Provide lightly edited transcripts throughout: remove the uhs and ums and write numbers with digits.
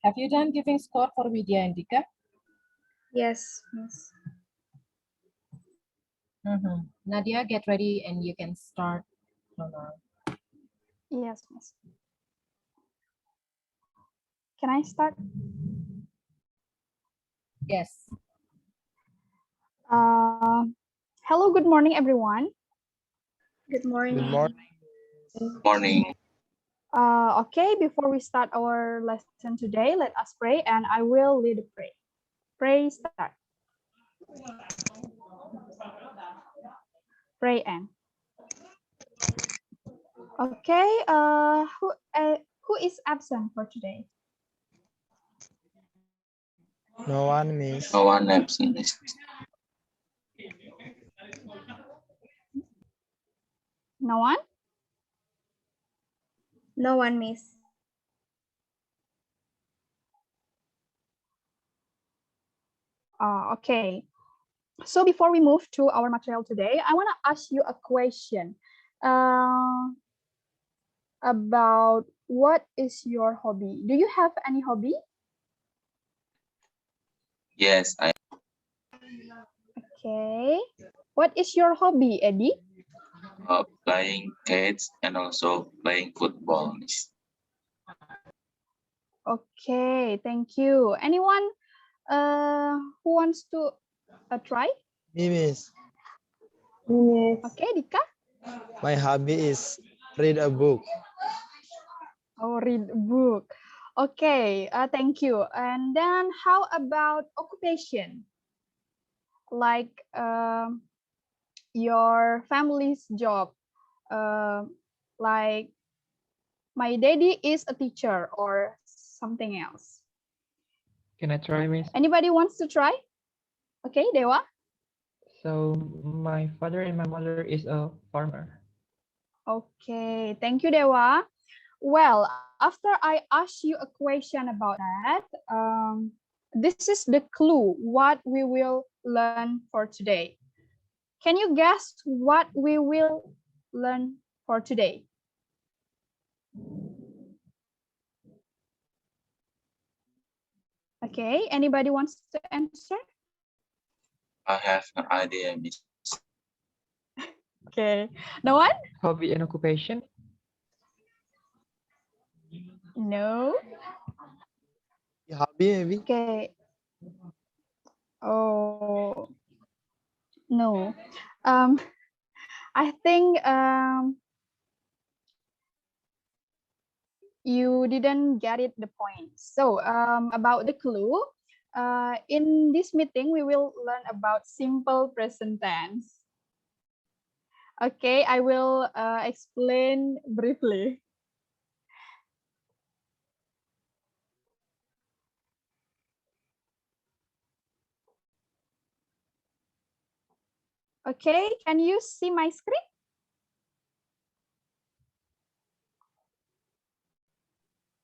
Have you done giving score for Vidya and Dika? Yes, Miss. Nadia, get ready and you can start. Yes, Miss. Can I start? Yes. Hello, good morning, everyone. Good morning. Good morning. Morning. Okay, before we start our lesson today, let us pray and I will lead the prayer. Pray start. Pray and. Okay, who is absent for today? No one, Miss. No one absent. No one? No one, Miss. Okay. So before we move to our material today, I want to ask you a question about what is your hobby? Do you have any hobby? Yes, I Okay. What is your hobby, Eddie? playing kids and also playing football. Okay, thank you. Anyone who wants to try? Me, Miss. Yes. Okay, Dika? My hobby is read a book. Oh, read a book. Okay, thank you. And then how about occupation? Like your family's job. Like my daddy is a teacher or something else. Can I try, Miss? Anybody wants to try? Okay, Dewa? So my father and my mother is a farmer. Okay, thank you, Dewa. Well, after I ask you a question about that, this is the clue what we will learn for today. Can you guess what we will learn for today? Okay, anybody wants to answer? I have no idea, Miss. Okay, no one? Hobby and occupation? No. Hobby, maybe. Okay. Oh, no. I think you didn't get it the point. So about the clue, in this meeting we will learn about simple present tense. Okay, I will explain briefly. Okay, can you see my screen?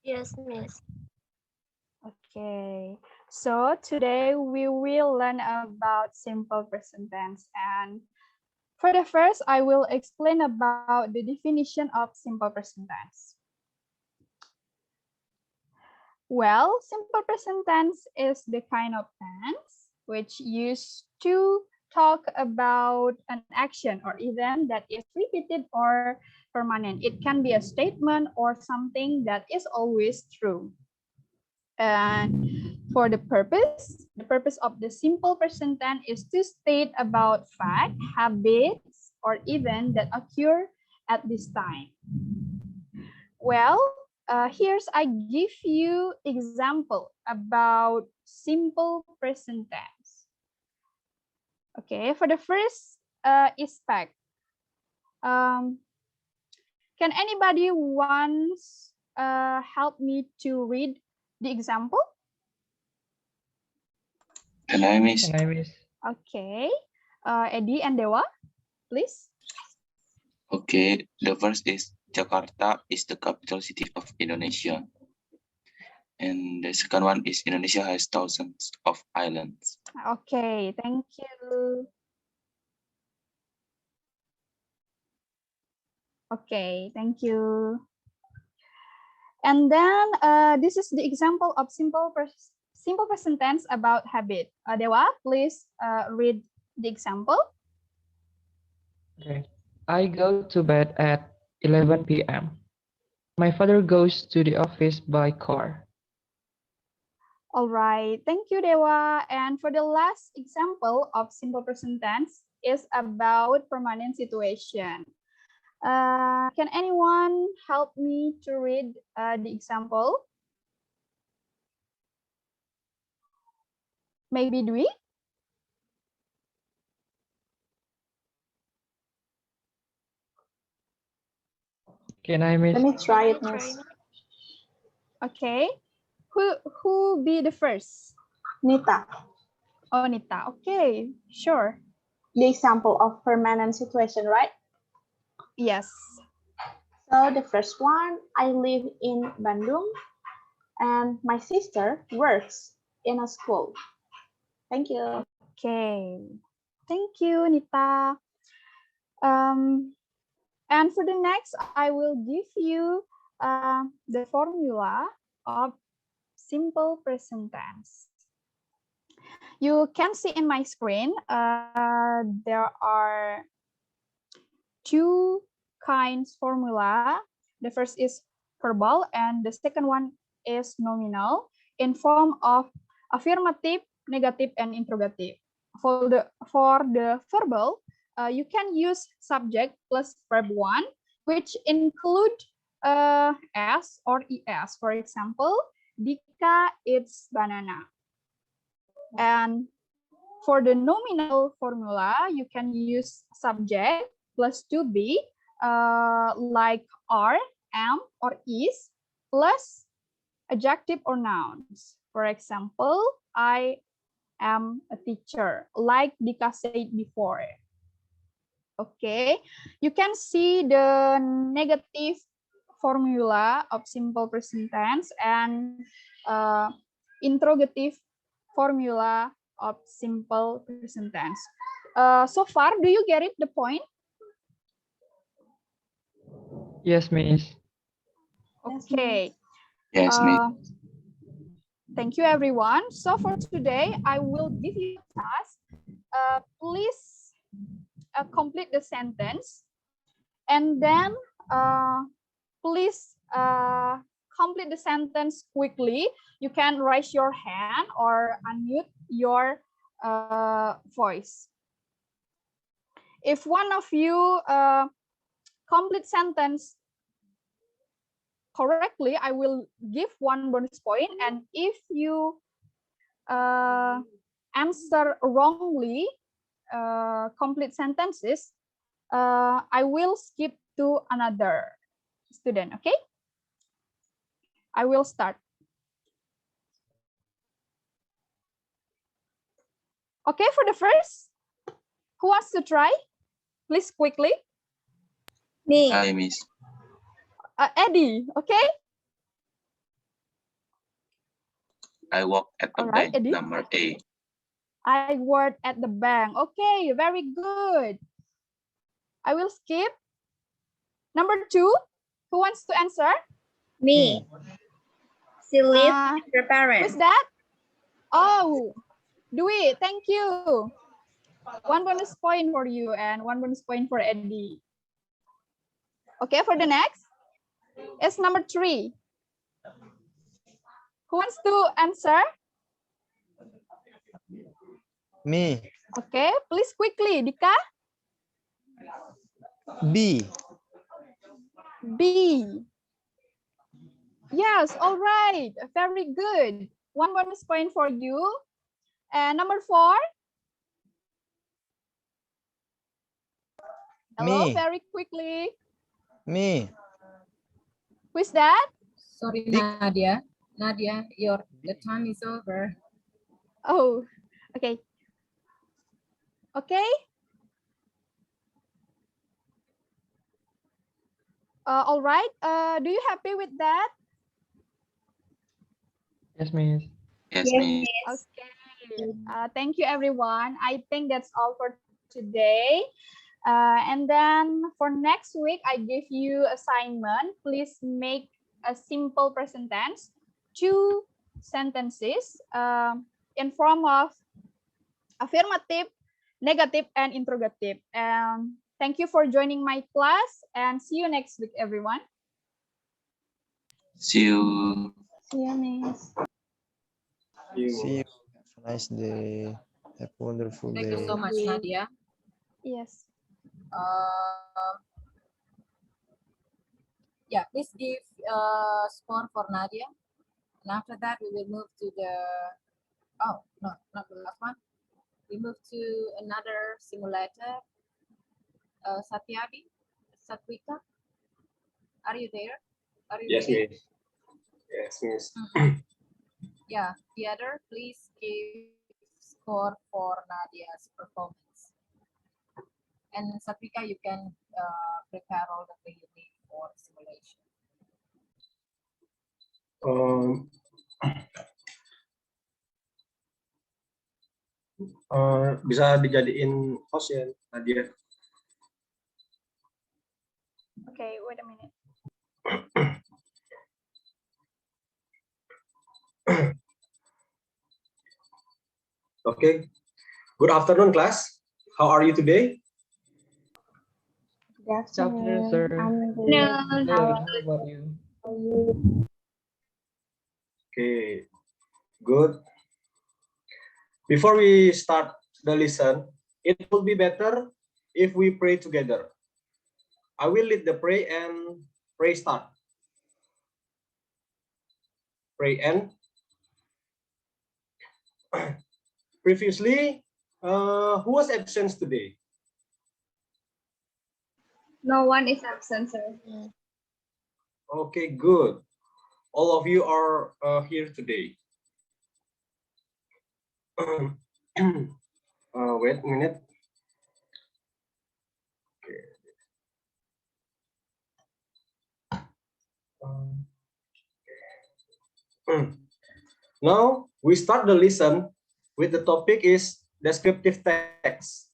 Yes, Miss. Okay, so today we will learn about simple present tense, and for the first, I will explain about the definition of simple present tense. Well, simple present tense is the kind of tense which used to talk about an action or event that is repeated or permanent. It can be a statement or something that is always true. And for the purpose of the simple present tense is to state about fact, habits, or event that occur at this time. Well, here's I give you example about simple present tense. Okay, for the first aspect, can anybody once help me to read the example? Can I, Miss? Can I, Miss? Okay, Eddie and Dewa, please. Okay, the first is Jakarta is the capital city of Indonesia. And the second one is Indonesia has thousands of islands. Okay, thank you. Okay, thank you. And then this is the example of simple present tense about habit. Dewa, please read the example. Okay. I go to bed at 11 p.m. My father goes to the office by car. All right, thank you, Dewa. And for the last example of simple present tense is about permanent situation. Can anyone help me to read the example? Maybe Dwi? Can I, Miss? Let me try it, Miss. Okay. Who be the first? Nita, Oh, Nita. Okay, sure. the example of permanent situation, right? Yes. So the first one, I live in Bandung and my sister works in a school. Thank you. Okay. Thank you, Nita. And for the next, I will give you the formula of simple present tense. You can see in my screen, there are two kinds formula. The first is verbal and the second one is nominal in form of affirmative, negative, and interrogative. For the verbal, you can use subject plus verb one, which include s or es. For example, Dika eats banana. And for the nominal formula, you can use subject plus to be, like are, am, or is, plus adjective or nouns. For example, I am a teacher, like Dika said before. Okay, you can see the negative formula of simple present tense and interrogative formula of simple present tense. So far, do you get it, the point? Yes, Miss. Okay. Yes, Miss. Thank you, everyone. So for today, I will give you a task. Please complete the sentence, and then please complete the sentence quickly. You can raise your hand or unmute your voice. If one of you complete sentence correctly, I will give one bonus point. And if you answer wrongly, complete sentences, I will skip to another student, okay? I will start. Okay, for the first, who wants to try? Please quickly. Me. Hi, Miss. Eddie, okay? I work at the All right, bank, Eddie. number A. I work at the bank. Okay, very good. I will skip. Number 2, who wants to answer? Me. She lives Uh, with her parents. Who's that? Oh, Dwi, thank you. One bonus point for you and one bonus point for Eddie. Okay, for the next, it's number 3. Who wants to answer? Me. Okay, please quickly, Dika. B. B. Yes, all right, very good. One bonus point for you. And number 4. Hello, Me. very quickly. Me. Who's that? Sorry, Dick. Nadia. Nadia, the time is over. Oh, okay. Okay. All right. Do you happy with that? Yes, Miss. Yes, Miss. Okay. Thank you, everyone. I think that's all for today. And then for next week, I give you assignment. Please make a simple present tense, two sentences in form of affirmative, negative, and interrogative. Thank you for joining my class and see you next week, everyone. See you. See you, Miss. See you. Have a nice day. Have a wonderful Thank day. you so much, Nadia. Yes. Yeah, please give score for Nadia. And after that, we will move to the, oh, no, not the last one. We move to another simulator. Satyadi, Satwika, are you there? Are you Yes, ready? Miss. Yes, Miss. Yeah, the other, please give score for Nadia's performance. And Satvika, you can prepare all the things you need for simulation. Bisa dijadiin host ya, Nadia. Okay, wait a minute. Okay. Good afternoon, class. How are you today? Good Afternoon, afternoon. sir. I'm good. Good. How How about you? are you? Okay. Good. Before we start the lesson, it will be better if we pray together. I will lead the pray and pray start. Pray and previously, who was absent today? No one is absent, sir. Okay, good. All of you are here today. Wait a minute. Okay. Now we start the lesson with the topic is descriptive text.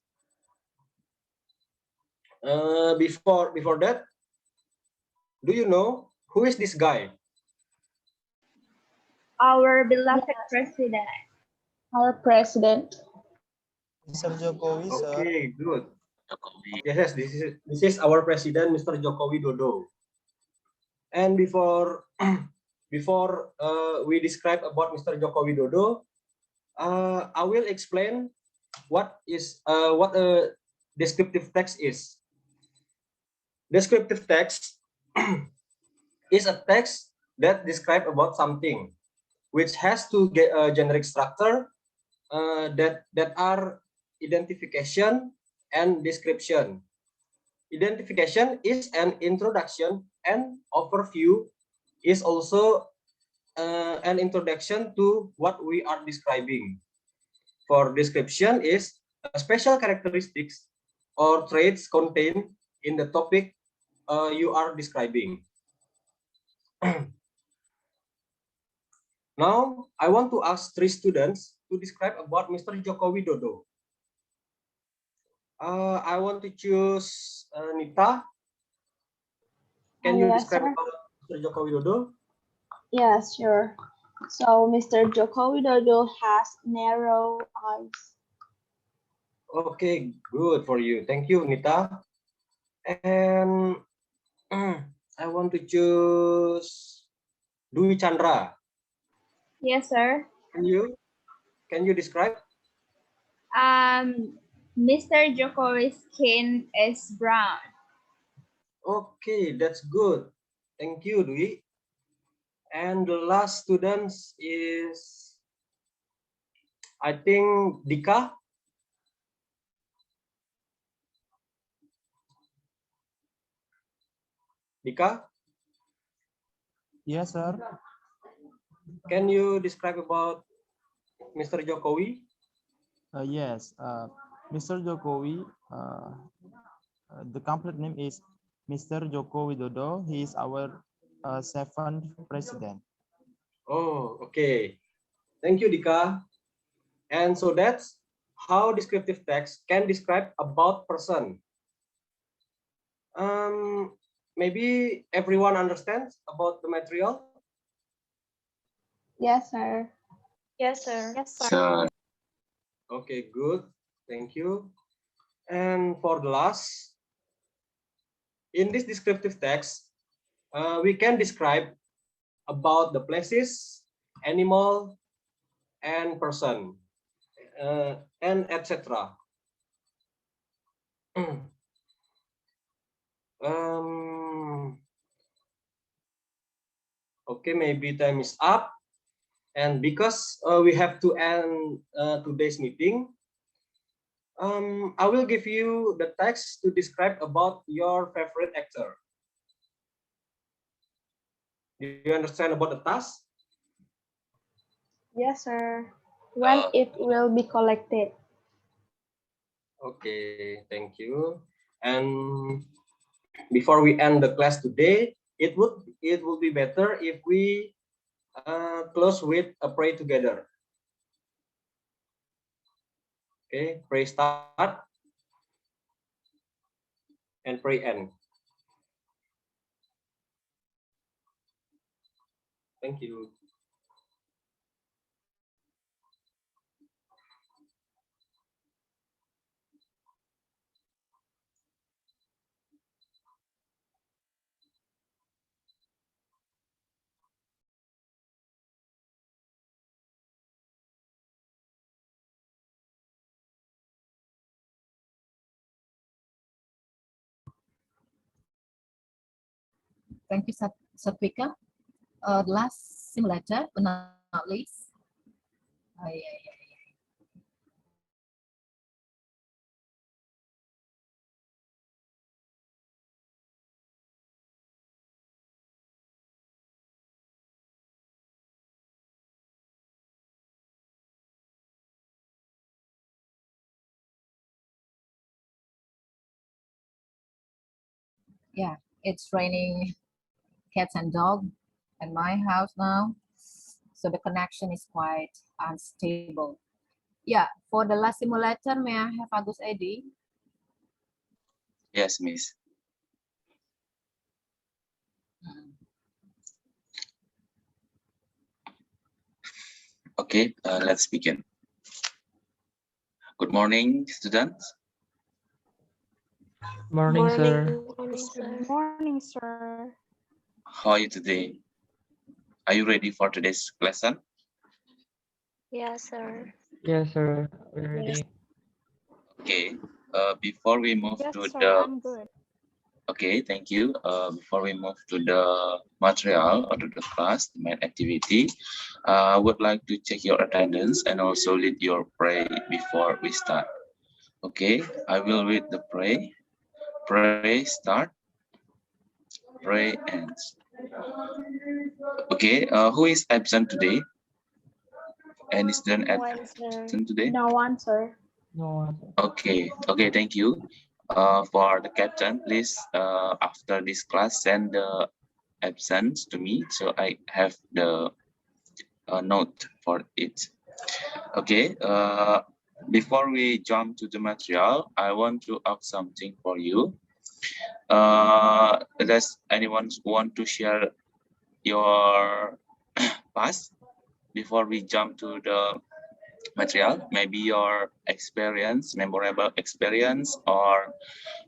Before that, do you know who is this guy? Our beloved president. Our president. Mr. Jokowi, sir. Okay, good. Jokowi. Yes, this is our president, Mr. Joko Widodo. And before we describe about Mr. Joko Widodo, I will explain what a descriptive text is. Descriptive text is a text that describe about something, which has to get a generic structure that are identification and description. Identification is an introduction, and overview is also an introduction to what we are describing. For description is special characteristics or traits contained in the topic you are describing. Now, I want to ask 3 students to describe about Mr. Joko Widodo. I want to choose Nita. Can you Yes, describe sir. about Mr. Joko Widodo? Yes, sure. So Mr. Joko Widodo has narrow eyes. Okay, good for you. Thank you, Nita. And I want to choose Dwi Chandra. Yes, sir. Can you describe? Mr. Jokowi's skin is brown. Okay, that's good. Thank you, Dwi. And the last students is, I think, Dika. Dika, Yes, sir. can you describe about Mr. Jokowi? Yes, Mr. Jokowi, the complete name is Mr. Joko Widodo. He is our 7th president. Oh, okay. Thank you, Dika. And so that's how descriptive text can describe about person. maybe everyone understands about the material? Yes, sir. Yes, sir. Yes, sir. So, Okay, good. Thank you. And for the last, in this descriptive text, we can describe about the places, animal, and person, and etc. Okay, maybe time is up. And because we have to end today's meeting, I will give you the text to describe about your favorite actor. Do you understand about the task? Yes, sir. When it will be collected. Okay, thank you. And before we end the class today, it would be better if we close with a pray together. Okay, pray start and pray end. Thank you. Thank you, Satvika. The last simulator, but not least. Yeah. Yeah, it's raining cats and dog at my house now, so the connection is quite unstable. Yeah, for the last simulator, may I have Agus Edi? yes, Miss. Okay, let's begin. Good morning, students. Morning, sir. Morning, sir. Good morning, sir. How are you today? Are you ready for today's lesson? Yes, sir. Yes, sir. We're ready. Okay. Before we move Yes, to sir. the I'm good. Okay, thank you. Before we move to the material or to the class, the main activity, I would like to check your attendance and also lead your pray before we start. Okay, I will read the pray. Pray start. Pray ends. Okay, who is absent today? Any student No one, sir. absent today? No one, sir. No one. Okay, thank you. For the captain, please, after this class, send the absence to me so I have the note for it. Okay, before we jump to the material, I want to ask something for you. Does anyone want to share your past before we jump to the material? Maybe your experience, memorable experience, or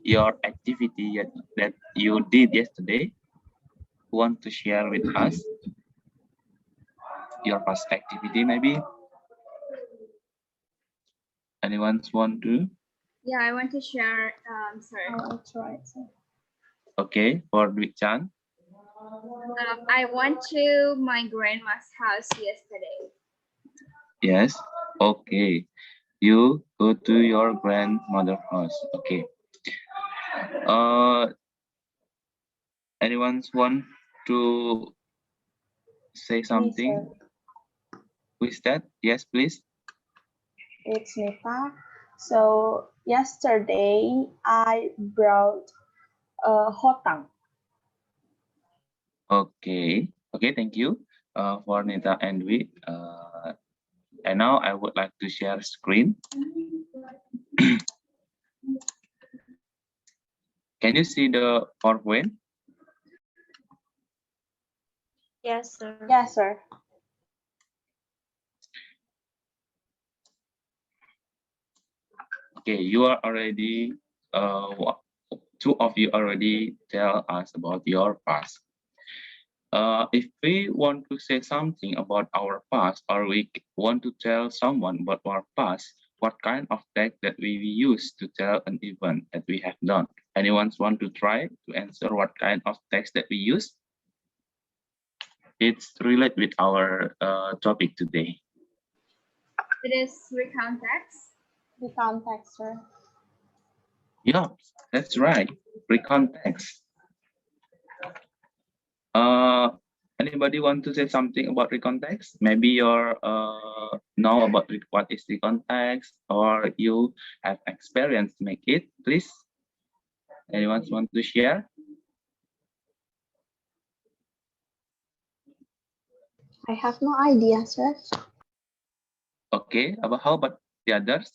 your activity that you did yesterday. Want to share with us your past activity, maybe? Anyone want to? Yeah, I want to share, sir. Oh, that's right, sir. Okay, for Dwi Chan. I went to my grandma's house yesterday. Yes. Okay. You go to your grandmother's house. Okay. Anyone want to say Me, something? sir. Who is that? Yes, please. It's Nita. So yesterday I brought a hotang. Okay. Okay, thank you for Nita and Dwi. And now I would like to share screen. Can you see the PowerPoint? Yes, sir. Yes, sir. Okay, you are already, two of you already tell us about your past. If we want to say something about our past, or we want to tell someone about our past, what kind of text that we use to tell an event that we have done? Anyone want to try to answer what kind of text that we use? It's related with our topic today. It is recount text. Recount text, sir. Yeah, that's right. Recount text. Anybody want to say something about recount text? Maybe you're know about what is recount text, or you have experience to make it. Please, anyone want to share? I have no idea, sir. Okay, how about the others?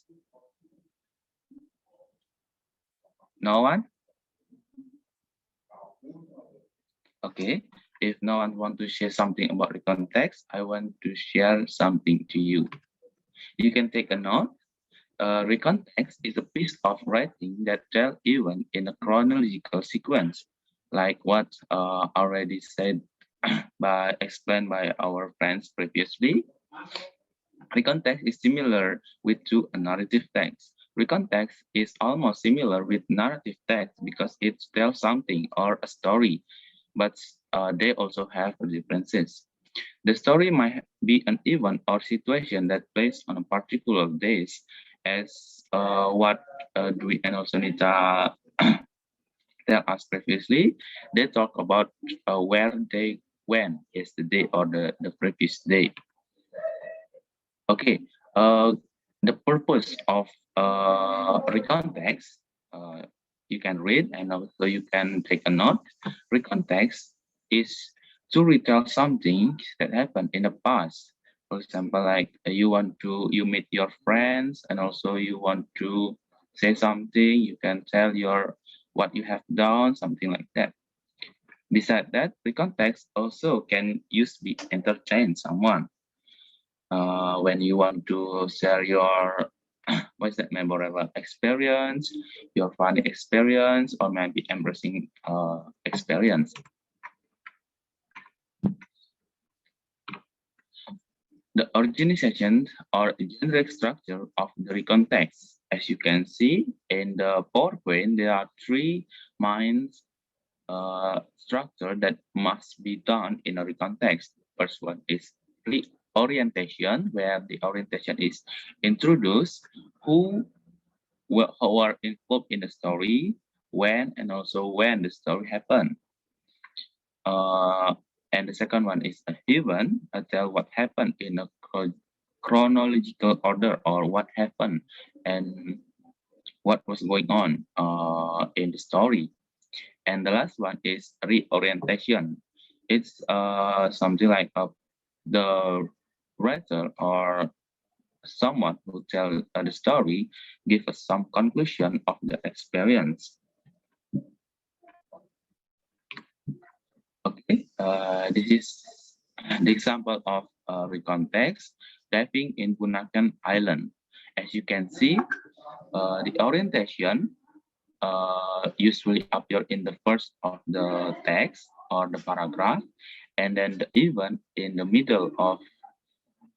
No one? Okay, if no one want to share something about the context, I want to share something to you. You can take a note. Recount text is a piece of writing that tells event in a chronological sequence, like what already said explained by our friends previously. Recount text is similar to a narrative text. Recount text is almost similar with narrative text because it tells something or a story, but they also have differences. The story might be an event or situation that plays on a particular days, as what Dwi and also Nita tell us previously. They talk about where they went yesterday or the previous day. Okay, the purpose of recount text, you can read and also you can take a note. Recount text is to retell something that happened in the past. For example, like you meet your friends and also you want to say something, you can tell your what you have done, something like that. Besides that, recount text also can use to entertain someone. When you want to share your what's that memorable experience, your funny experience, or maybe embarrassing experience. The organization or generic structure of the context. As you can see in the PowerPoint, there are three main structure that must be done in a context. First one is orientation, where the orientation is introduced who are involved in the story, when, and also when the story happened. And the second one is a event, tell what happened in a chronological order, or what happened and what was going on in the story. And the last one is reorientation. It's something like the writer or someone who tell the story give us some conclusion of the experience. Okay, this is the example of recontext diving in Bunaken Island. As you can see, the orientation usually appear in the first of the text or the paragraph, and then the event in the middle of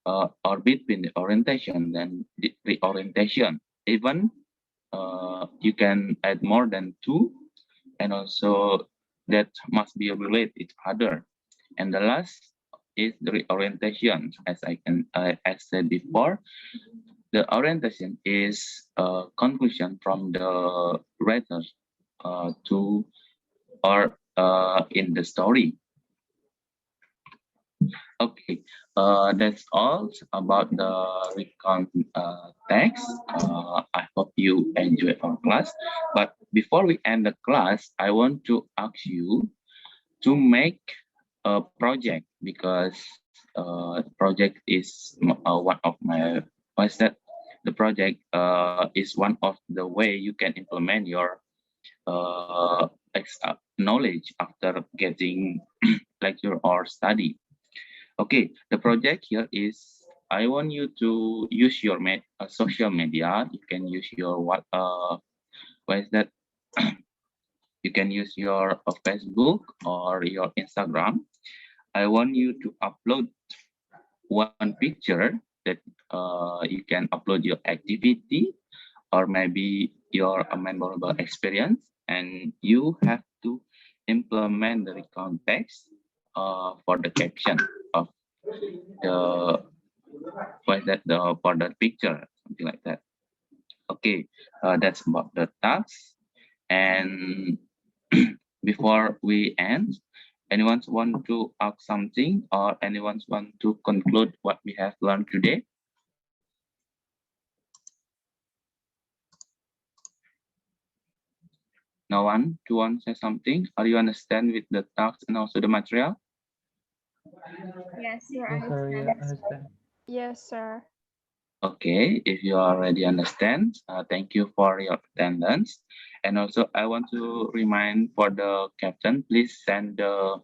or between the orientation and the reorientation. Even you can add more than two, and also that must be related each other. And the last is the reorientation. As said before, the orientation is a conclusion from the writer to or in the story. Okay, that's all about the recount text. I hope you enjoy our class. But before we end the class, I want to ask you to make a project, because project is one of my what's that? The project is one of the way you can implement your knowledge after getting lecture or study. Okay, the project here is I want you to use your social media. You can use your what is that? You can use your Facebook or your Instagram. I want you to upload one picture that you can upload your activity or maybe your memorable experience, and you have to implement the context for the caption of the what is that the for the picture, something like that. Okay, that's about the task. And before we end, anyone want to ask something or anyone want to conclude what we have learned today? No one to want to say something? Are you understand with the task and also the material? Yes, sir. Yes, sir. Yeah, understand. Yes, sir. Okay, if you already understand, thank you for your attendance. And also I want to remind for the captain, please send the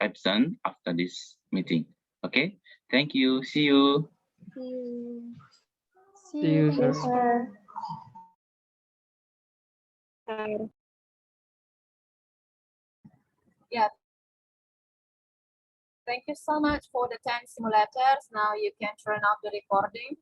absent after this meeting. Okay, thank you. See you. See you. See See you. you, Thank See you, you, sir. sir. sir. Yeah, thank you so much for the 10 simulators. Now you can turn off the recording.